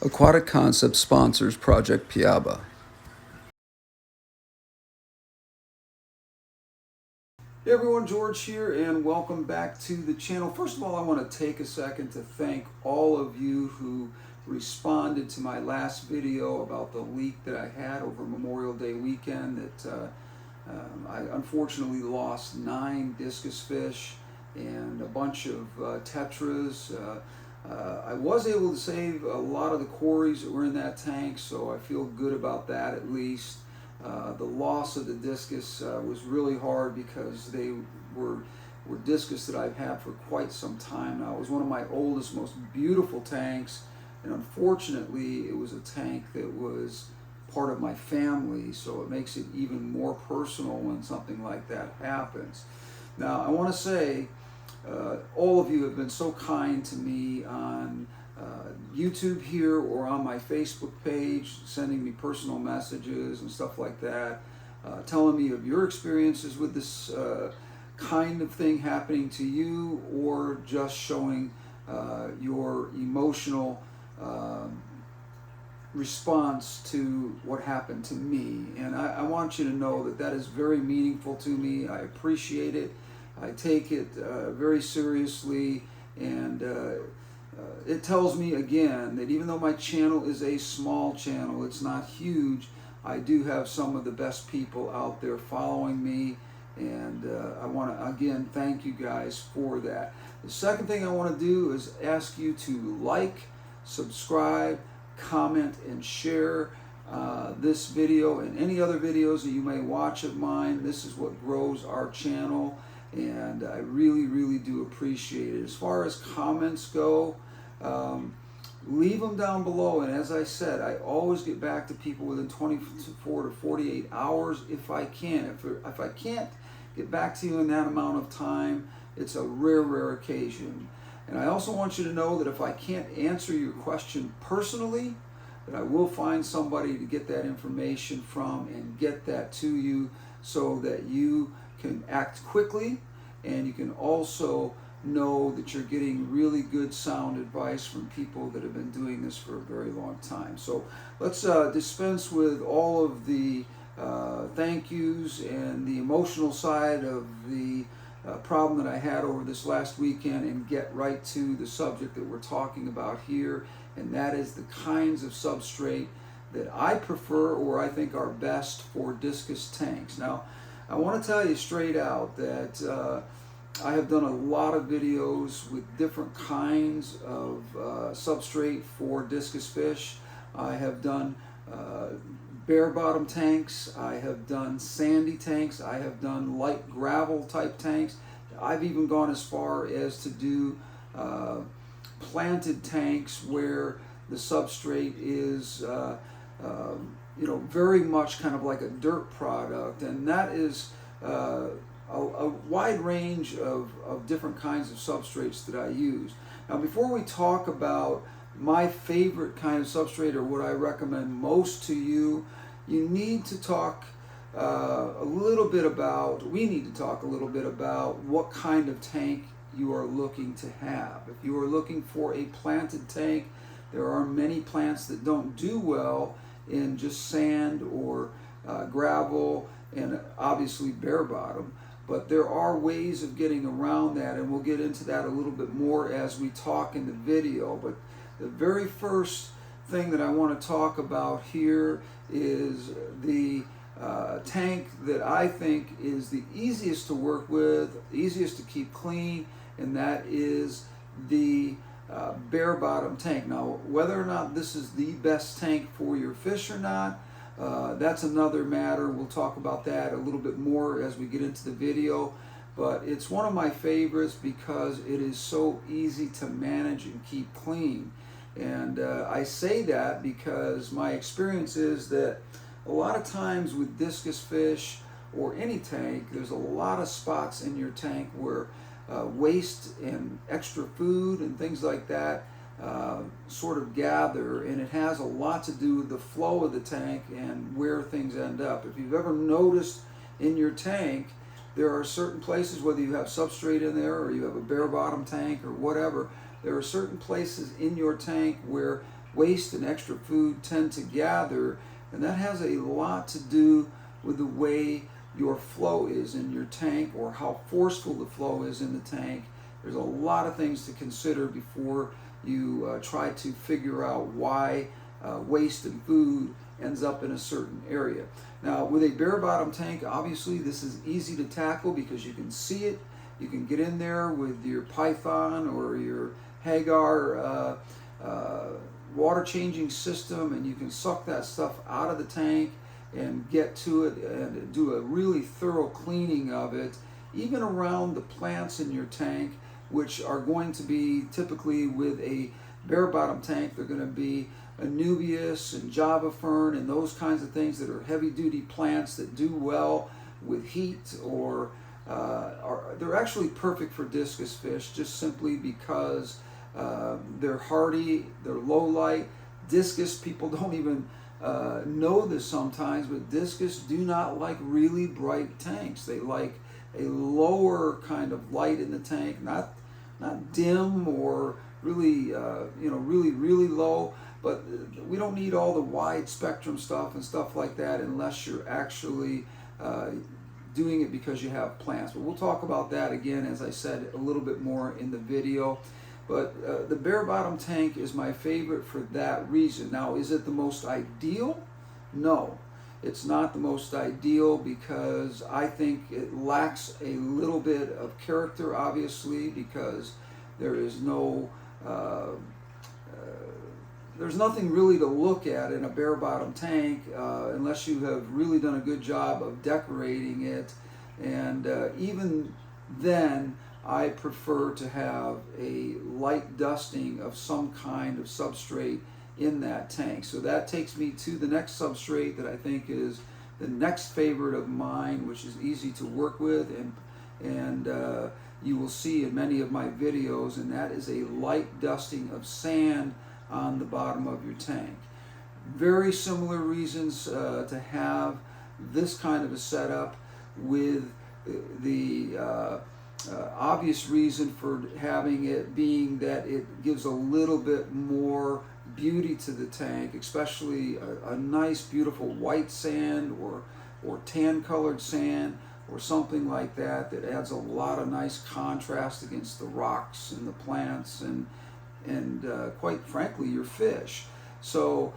Aquatic Concepts sponsors Project Piaba. Hey everyone, George here, and welcome back to the channel. First of all, I want to take a second to thank all of you who responded to my last video about the leak that I had over Memorial Day weekend. That I unfortunately lost 9 discus fish and a bunch of tetras. I was able to save a lot of the quarries that were in that tank, so I feel good about that at least. The loss of the discus was really hard because they were discus that I've had for quite some time now. It was one of my oldest, most beautiful tanks, and unfortunately it was a tank that was part of my family, so it makes it even more personal when something like that happens. Now I want to say all of you have been so kind to me on YouTube here or on my Facebook page, sending me personal messages and stuff like that, telling me of your experiences with this kind of thing happening to you, or just showing your emotional response to what happened to me. And I want you to know that that is very meaningful to me. I appreciate it. I take it very seriously, and it tells me again that even though my channel is a small channel, it's not huge, I do have some of the best people out there following me, and I want to again thank you guys for that. The second thing I want to do is ask you to like, subscribe, comment, and share this video and any other videos that you may watch of mine. This is what grows our channel, and I really do appreciate it. As far as comments go, leave them down below, and as I said, I always get back to people within 24 to 48 hours if I can. If I can't get back to you in that amount of time, it's a rare occasion. And I also want you to know that if I can't answer your question personally, that I will find somebody to get that information from and get that to you, so that you can act quickly, and you can also know that you're getting really good sound advice from people that have been doing this for a very long time. So let's dispense with all of the thank yous and the emotional side of the problem that I had over this last weekend, and get right to the subject that we're talking about here, and that is the kinds of substrate that I prefer, or I think are best for discus tanks. Now, I want to tell you straight out that I have done a lot of videos with different kinds of substrate for discus fish. I have done bare bottom tanks, I have done sandy tanks, I have done light gravel type tanks. I've even gone as far as to do planted tanks where the substrate is you know, very much kind of like a dirt product, and that is a wide range of different kinds of substrates that I use. Now, before we talk about my favorite kind of substrate, or what I recommend most to you, you need to talk a little bit about, we need to talk a little bit about what kind of tank you are looking to have. If you are looking for a planted tank, there are many plants that don't do well in just sand or gravel, and obviously bare bottom. But there are ways of getting around that, and we'll get into that a little bit more as we talk in the video. But the very first thing that I want to talk about here is the tank that I think is the easiest to work with, easiest to keep clean, and that is the bare bottom tank. Now, whether or not this is the best tank for your fish or not, that's another matter. We'll talk about that a little bit more as we get into the video, but it's one of my favorites because it is so easy to manage and keep clean. And I say that because my experience is that a lot of times with discus fish or any tank, there's a lot of spots in your tank where waste and extra food and things like that sort of gather, and it has a lot to do with the flow of the tank and where things end up. If you've ever noticed in your tank, there are certain places, whether you have substrate in there or you have a bare bottom tank or whatever, there are certain places in your tank where waste and extra food tend to gather, and that has a lot to do with the way your flow is in your tank, or how forceful the flow is in the tank. There's a lot of things to consider before you try to figure out why waste and food ends up in a certain area. Now, with a bare bottom tank, obviously this is easy to tackle because you can see it. You can get in there with your Python or your Hagar water changing system, and you can suck that stuff out of the tank and get to it and do a really thorough cleaning of it, even around the plants in your tank, which are going to be typically, with a bare bottom tank, they're going to be Anubias and Java fern and those kinds of things that are heavy duty plants that do well with heat, or they're actually perfect for discus fish, just simply because they're hardy, they're low light. Discus, people don't even know this sometimes, but discus do not like really bright tanks. They like a lower kind of light in the tank, not dim or really really low. But we don't need all the wide spectrum stuff and stuff like that unless you're actually doing it because you have plants. But we'll talk about that again, as I said, a little bit more in the video. But the bare bottom tank is my favorite for that reason. Now, is it the most ideal? No, it's not the most ideal, because I think it lacks a little bit of character, obviously, because there is no there's nothing really to look at in a bare bottom tank unless you have really done a good job of decorating it. And even then, I prefer to have a light dusting of some kind of substrate in that tank. So that takes me to the next substrate that I think is the next favorite of mine, which is easy to work with, and you will see in many of my videos, and that is a light dusting of sand on the bottom of your tank. Very similar reasons to have this kind of a setup, with the obvious reason for having it being that it gives a little bit more beauty to the tank, especially a nice beautiful white sand or tan colored sand or something like that, that adds a lot of nice contrast against the rocks and the plants and quite frankly your fish. So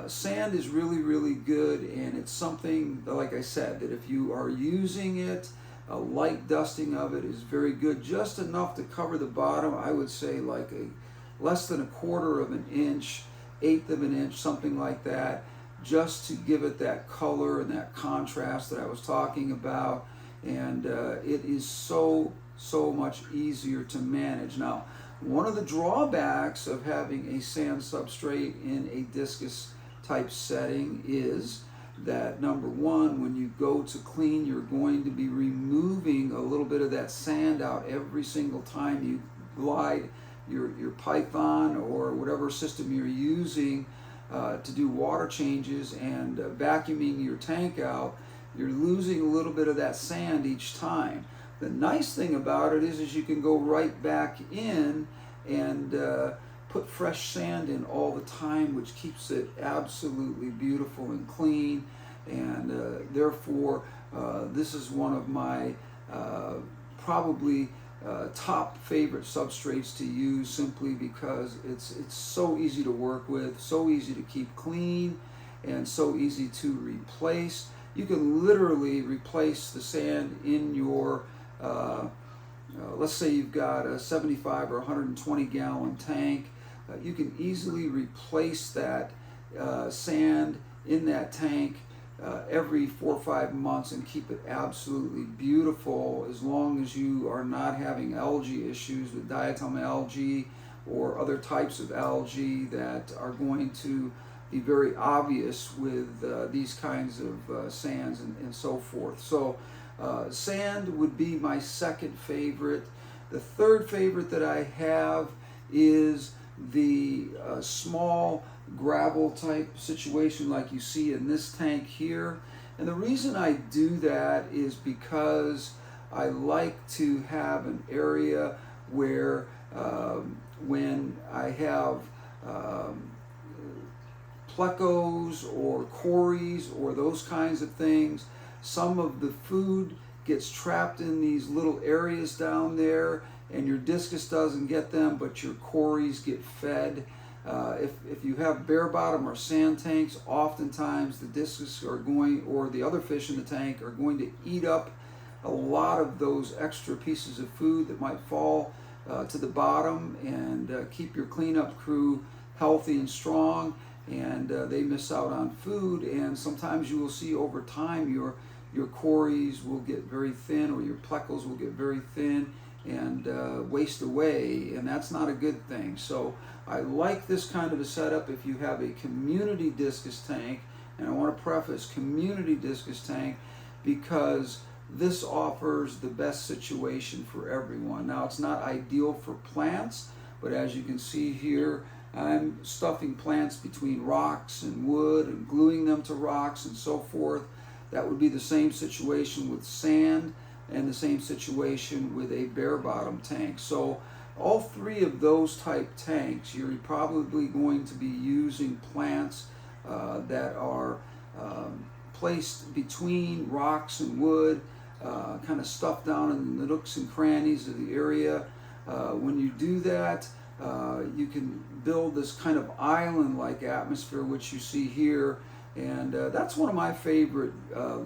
sand is really good, and it's something that, like I said, that if you are using it, a light dusting of it is very good, just enough to cover the bottom. I would say like less than 1/4 of an inch, 1/8 of an inch, something like that, just to give it that color and that contrast that I was talking about. And it is so much easier to manage. Now, one of the drawbacks of having a sand substrate in a discus type setting is that, number one, when you go to clean, you're going to be removing a little bit of that sand out every single time you glide your Python or whatever system you're using to do water changes and vacuuming your tank out. You're losing a little bit of that sand each time. The nice thing about it is you can go right back in and put fresh sand in all the time, which keeps it absolutely beautiful and clean. And therefore, this is one of my probably top favorite substrates to use, simply because it's so easy to work with, so easy to keep clean, and so easy to replace. You can literally replace the sand in your let's say you've got a 75 or 120 gallon tank. You can easily replace that sand in that tank every 4 or 5 months and keep it absolutely beautiful, as long as you are not having algae issues with diatom algae or other types of algae that are going to be very obvious with these kinds of sands and so forth. So sand would be my second favorite. The third favorite that I have is the small gravel type situation like you see in this tank here. And the reason I do that is because I like to have an area where when I have plecos or cories or those kinds of things. Some of the food gets trapped in these little areas down there, and your discus doesn't get them, but your cories get fed. If you have bare bottom or sand tanks, oftentimes the discus are going, or the other fish in the tank, are going to eat up a lot of those extra pieces of food that might fall to the bottom, and keep your cleanup crew healthy and strong, and they miss out on food. And sometimes you will see over time your cories will get very thin, or your plecos will get very thin and waste away, and that's not a good thing. So I like this kind of a setup if you have a community discus tank, and I want to preface community discus tank because this offers the best situation for everyone. Now, it's not ideal for plants, but as you can see here, I'm stuffing plants between rocks and wood and gluing them to rocks and so forth. That would be the same situation with sand, and the same situation with a bare bottom tank. So all three of those type tanks, you're probably going to be using plants that are placed between rocks and wood, kind of stuffed down in the nooks and crannies of the area. When you do that, you can build this kind of island-like atmosphere, which you see here, and that's one of my favorite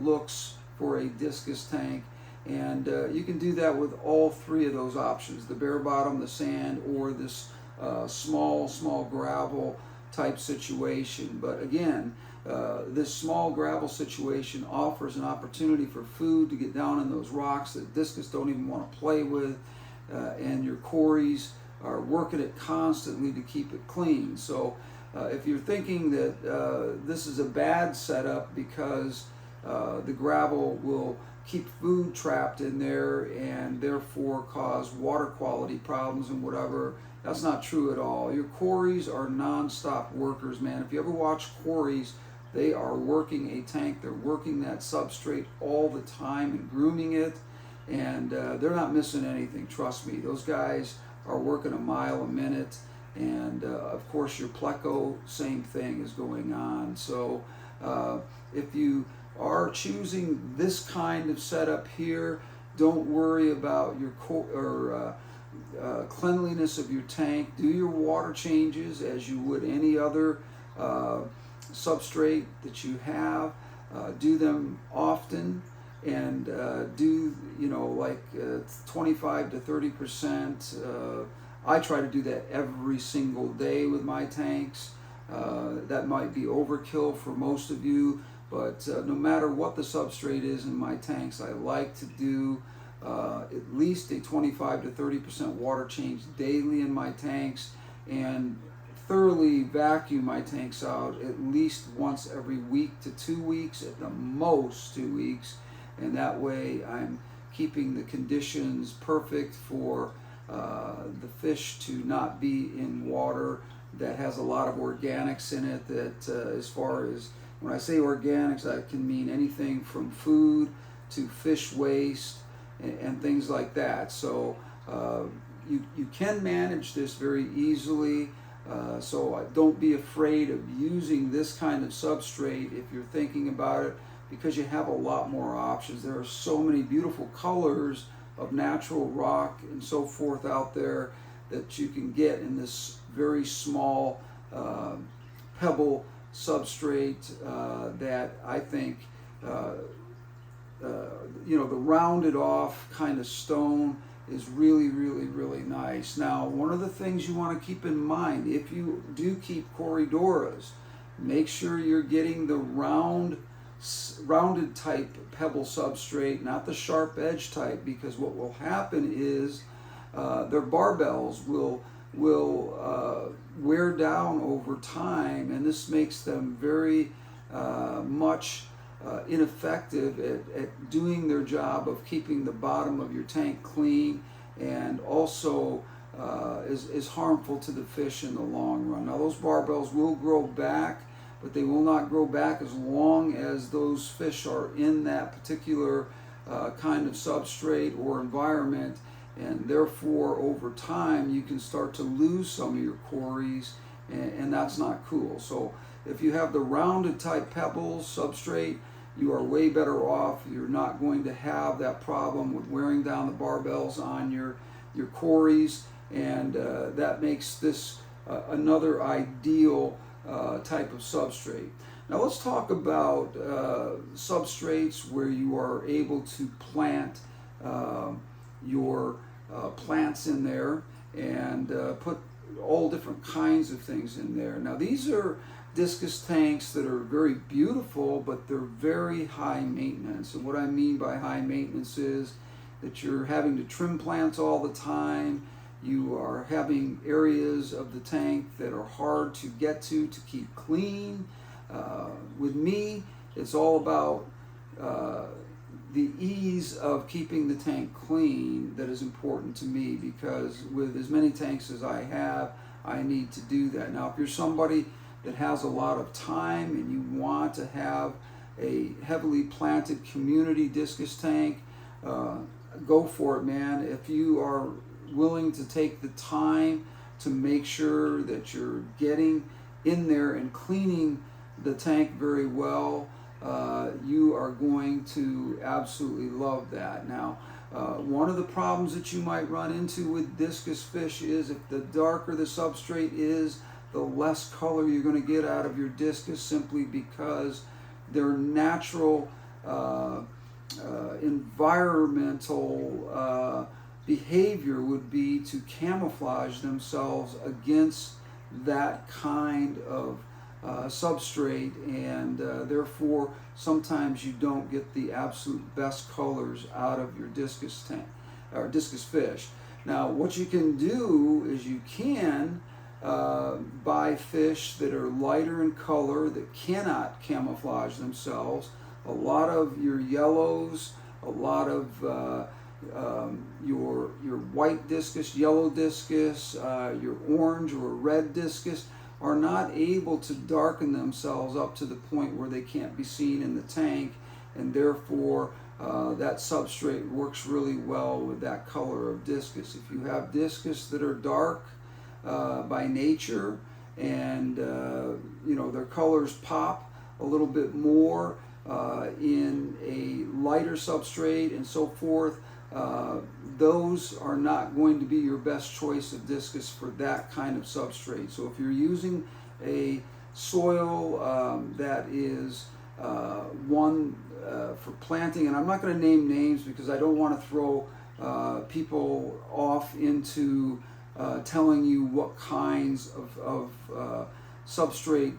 looks for a discus tank. And you can do that with all three of those options: the bare bottom, the sand, or this small gravel type situation. But again, this small gravel situation offers an opportunity for food to get down in those rocks that discus don't even want to play with, and your cories are working it constantly to keep it clean. So if you're thinking that this is a bad setup because the gravel will keep food trapped in there and therefore cause water quality problems and whatever, that's not true at all. Your cories are non-stop workers, man. If you ever watch cories, they are working a tank, they're working that substrate all the time and grooming it, and they're not missing anything, trust me. Those guys are working a mile a minute, and of course your pleco, same thing is going on. So if you are choosing this kind of setup here, don't worry about your cleanliness of your tank. Do your water changes as you would any other substrate that you have. Do them often, and do, you know, like 25 to 30%. I try to do that every single day with my tanks. That might be overkill for most of you, but no matter what the substrate is in my tanks, I like to do at least a 25 to 30% water change daily in my tanks, and thoroughly vacuum my tanks out at least once every week to 2 weeks, at the most 2 weeks, and that way I'm keeping the conditions perfect for the fish to not be in water that has a lot of organics in it. That as far as, when I say organics, that can mean anything from food to fish waste and things like that. So you can manage this very easily. So don't be afraid of using this kind of substrate if you're thinking about it, because you have a lot more options. There are so many beautiful colors of natural rock and so forth out there that you can get in this very small pebble substrate that I think, you know, the rounded off kind of stone is really, really, really nice. Now, one of the things you want to keep in mind, if you do keep Corydoras, make sure you're getting the rounded type pebble substrate, not the sharp edge type, because what will happen is their barbells will wear down over time, and this makes them very much ineffective at doing their job of keeping the bottom of your tank clean, and also is harmful to the fish in the long run. Now, those barbells will grow back, but they will not grow back as long as those fish are in that particular kind of substrate or environment, and therefore over time you can start to lose some of your cories, and that's not cool. So if you have the rounded type pebbles substrate, you are way better off. You're not going to have that problem with wearing down the barbels on your quarries, and that makes this another ideal type of substrate. Now let's talk about substrates where you are able to plant your plants in there and put all different kinds of things in there. Now these are discus tanks that are very beautiful, but they're very high maintenance. And what I mean by high maintenance is that you're having to trim plants all the time. You are having areas of the tank that are hard to get to keep clean. With me, it's all about the ease of keeping the tank clean that is important to me, because with as many tanks as I have, I need to do that. Now, if you're somebody that has a lot of time and you want to have a heavily planted community discus tank, go for it, man. If you are willing to take the time to make sure that you're getting in there and cleaning the tank very well, you are going to absolutely love that. Now, one of the problems that you might run into with discus fish is if the darker the substrate is, the less color you're going to get out of your discus, simply because their natural environmental behavior would be to camouflage themselves against that kind of substrate, and therefore sometimes you don't get the absolute best colors out of your discus tank or discus fish. Now what you can do is you can buy fish that are lighter in color, that cannot camouflage themselves. A lot of your yellows, a lot of your white discus, yellow discus, your orange or red discus are not able to darken themselves up to the point where they can't be seen in the tank, and therefore that substrate works really well with that color of discus. If you have discus that are dark by nature, and you know, their colors pop a little bit more in a lighter substrate and so forth, those are not going to be your best choice of discus for that kind of substrate. So if you're using a soil that is one for planting, and I'm not going to name names because I don't want to throw people off into telling you what kinds of substrate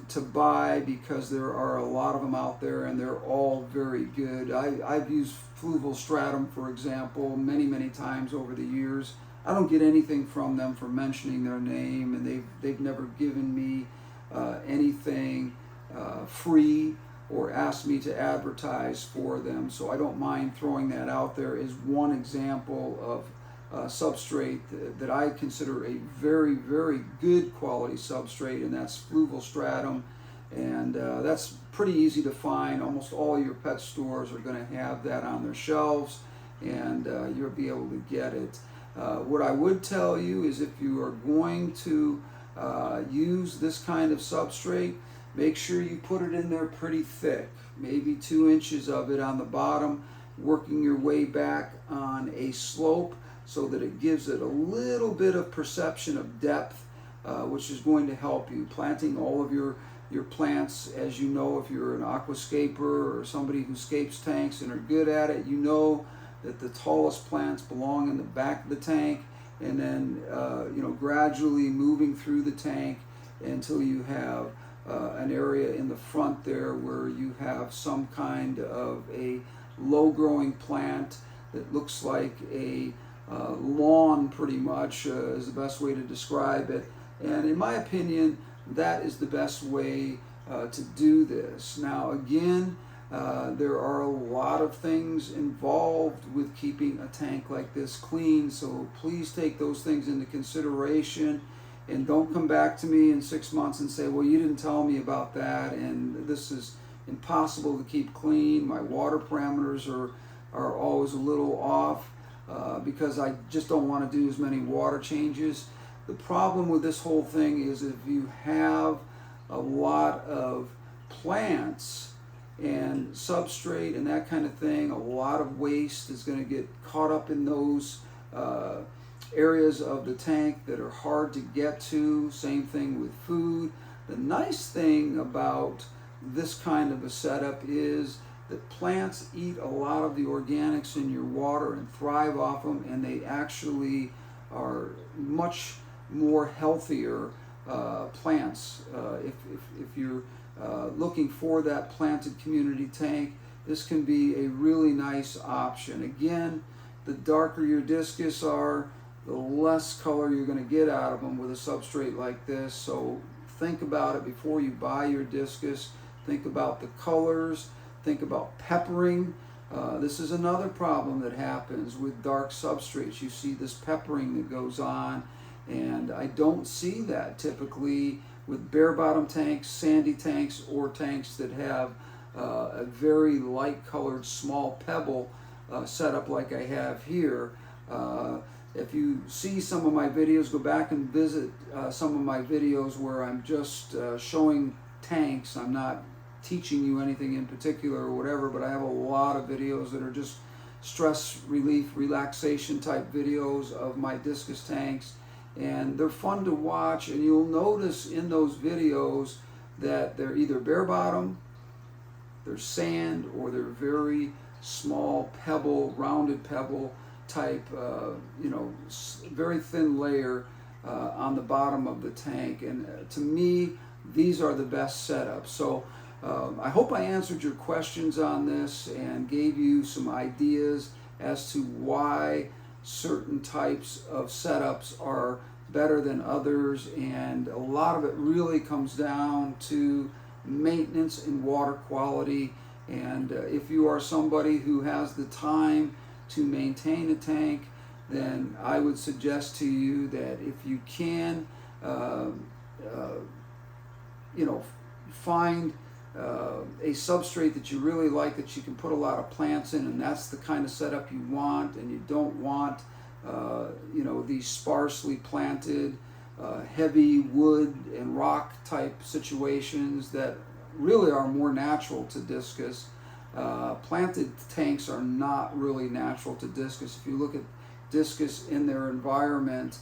to buy, because there are a lot of them out there and they're all very good. I've used fluval stratum, for example, many times over the years. I don't get anything from them for mentioning their name, and they've never given me anything free or asked me to advertise for them, so I don't mind throwing that out there as one example of substrate that I consider a very good quality substrate, and that's fluval stratum. And that's pretty easy to find. Almost all your pet stores are going to have that on their shelves, and you'll be able to get it. What I would tell you is, if you are going to use this kind of substrate, make sure you put it in there pretty thick, maybe 2 inches of it on the bottom, working your way back on a slope so that it gives it a little bit of perception of depth, which is going to help you. Planting all of your plants, as you know, if you're an aquascaper or somebody who scapes tanks and are good at it, you know that the tallest plants belong in the back of the tank, and then you know, gradually moving through the tank until you have an area in the front there where you have some kind of a low-growing plant that looks like a lawn, pretty much is the best way to describe it. And in my opinion, that is the best way to do this. Now again, there are a lot of things involved with keeping a tank like this clean, so please take those things into consideration, and don't come back to me in 6 months and say, well, you didn't tell me about that, and this is impossible to keep clean. My water parameters are always a little off because I just don't want to do as many water changes. The problem with this whole thing is if you have a lot of plants and substrate and that kind of thing, a lot of waste is going to get caught up in those areas of the tank that are hard to get to. Same thing with food. The nice thing about this kind of a setup is that plants eat a lot of the organics in your water and thrive off them, and they actually are much more healthier plants. If you're looking for that planted community tank, this can be a really nice option. Again, the darker your discus are, the less color you're going to get out of them with a substrate like this. So think about it before you buy your discus. Think about the colors. Think about peppering. This is another problem that happens with dark substrates. You see this peppering that goes on, and I don't see that typically with bare bottom tanks, sandy tanks, or tanks that have a very light colored small pebble setup like I have here. If you see some of my videos, go back and visit some of my videos where I'm just showing tanks. I'm not teaching you anything in particular or whatever, but I have a lot of videos that are just stress relief, relaxation type videos of my discus tanks, and they're fun to watch. And you'll notice in those videos that they're either bare bottom, they're sand, or they're very small pebble, rounded pebble type, very thin layer on the bottom of the tank. And to me, these are the best setups. So I hope I answered your questions on this and gave you some ideas as to why certain types of setups are better than others, and a lot of it really comes down to maintenance and water quality. And if you are somebody who has the time to maintain a tank, then I would suggest to you that if you can, find a substrate that you really like, that you can put a lot of plants in, and that's the kind of setup you want. And you don't want these sparsely planted heavy wood and rock type situations that really are more natural to discus. Planted tanks are not really natural to discus. If you look at discus in their environment,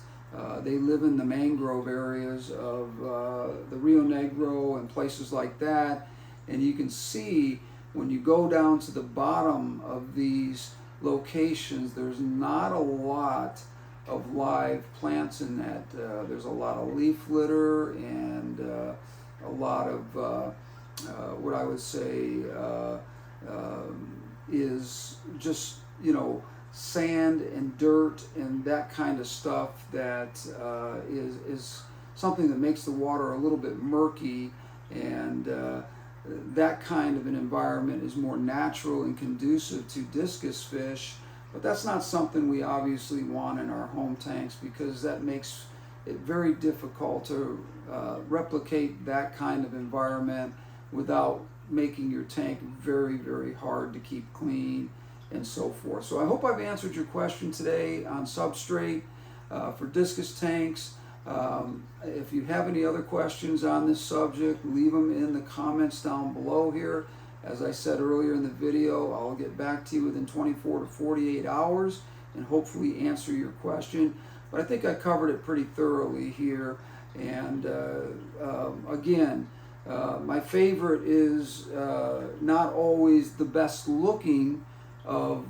they live in the mangrove areas of the Rio Negro and places like that. And you can see when you go down to the bottom of these locations, there's not a lot of live plants in that. There's a lot of leaf litter and a lot of what I would say is just, sand and dirt and that kind of stuff that is something that makes the water a little bit murky. And that kind of an environment is more natural and conducive to discus fish, but that's not something we obviously want in our home tanks, because that makes it very difficult to replicate that kind of environment without making your tank very, very hard to keep clean and so forth. So I hope I've answered your question today on substrate for discus tanks. If you have any other questions on this subject, leave them in the comments down below here. As I said earlier in the video, I'll get back to you within 24 to 48 hours and hopefully answer your question. But I think I covered it pretty thoroughly here. And again, my favorite is not always the best looking of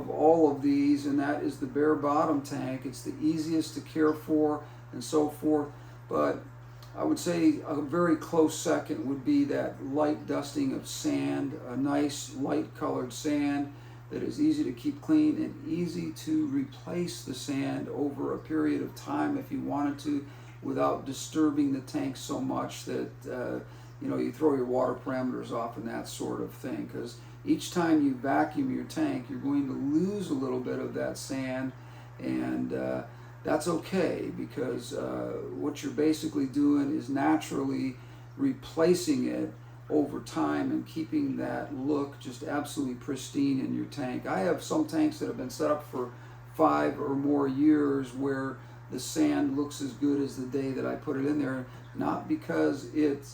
all of these, and that is the bare bottom tank. It's the easiest to care for and so forth, but I would say a very close second would be that light dusting of sand, a nice light colored sand that is easy to keep clean and easy to replace the sand over a period of time if you wanted to, without disturbing the tank so much that you throw your water parameters off and that sort of thing. Because each time you vacuum your tank, you're going to lose a little bit of that sand, and that's okay, because what you're basically doing is naturally replacing it over time and keeping that look just absolutely pristine in your tank. I have some tanks that have been set up for 5 or more years where the sand looks as good as the day that I put it in there, not because it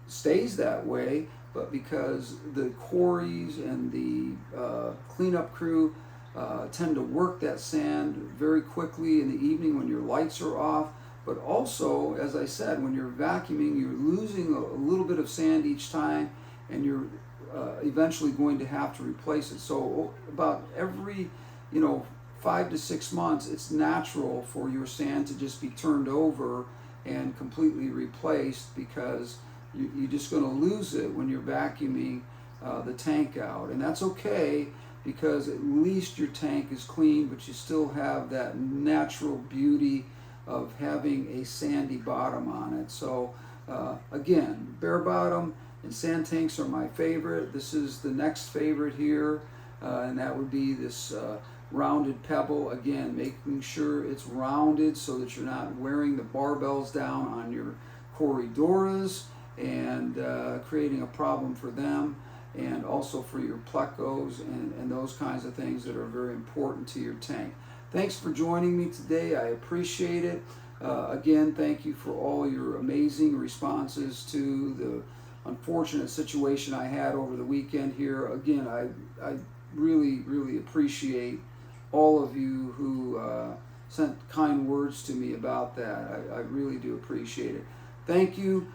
stays that way, but because the quarries and the cleanup crew tend to work that sand very quickly in the evening when your lights are off. But also, as I said, when you're vacuuming, you're losing a little bit of sand each time, and you're eventually going to have to replace it. So about every 5 to 6 months, it's natural for your sand to just be turned over and completely replaced, because you're just going to lose it when you're vacuuming the tank out. And that's okay, because at least your tank is clean, but you still have that natural beauty of having a sandy bottom on it. So again, bare bottom and sand tanks are my favorite. This is the next favorite here, and that would be this rounded pebble. Again, making sure it's rounded so that you're not wearing the barbells down on your corridoras and creating a problem for them, and also for your plecos and those kinds of things that are very important to your tank. Thanks for joining me today. I appreciate it. Again, thank you for all your amazing responses to the unfortunate situation I had over the weekend here. Again, I really, really appreciate all of you who sent kind words to me about that. I really do appreciate it. Thank you.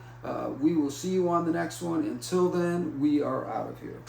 We will see you on the next one. Until then, we are out of here.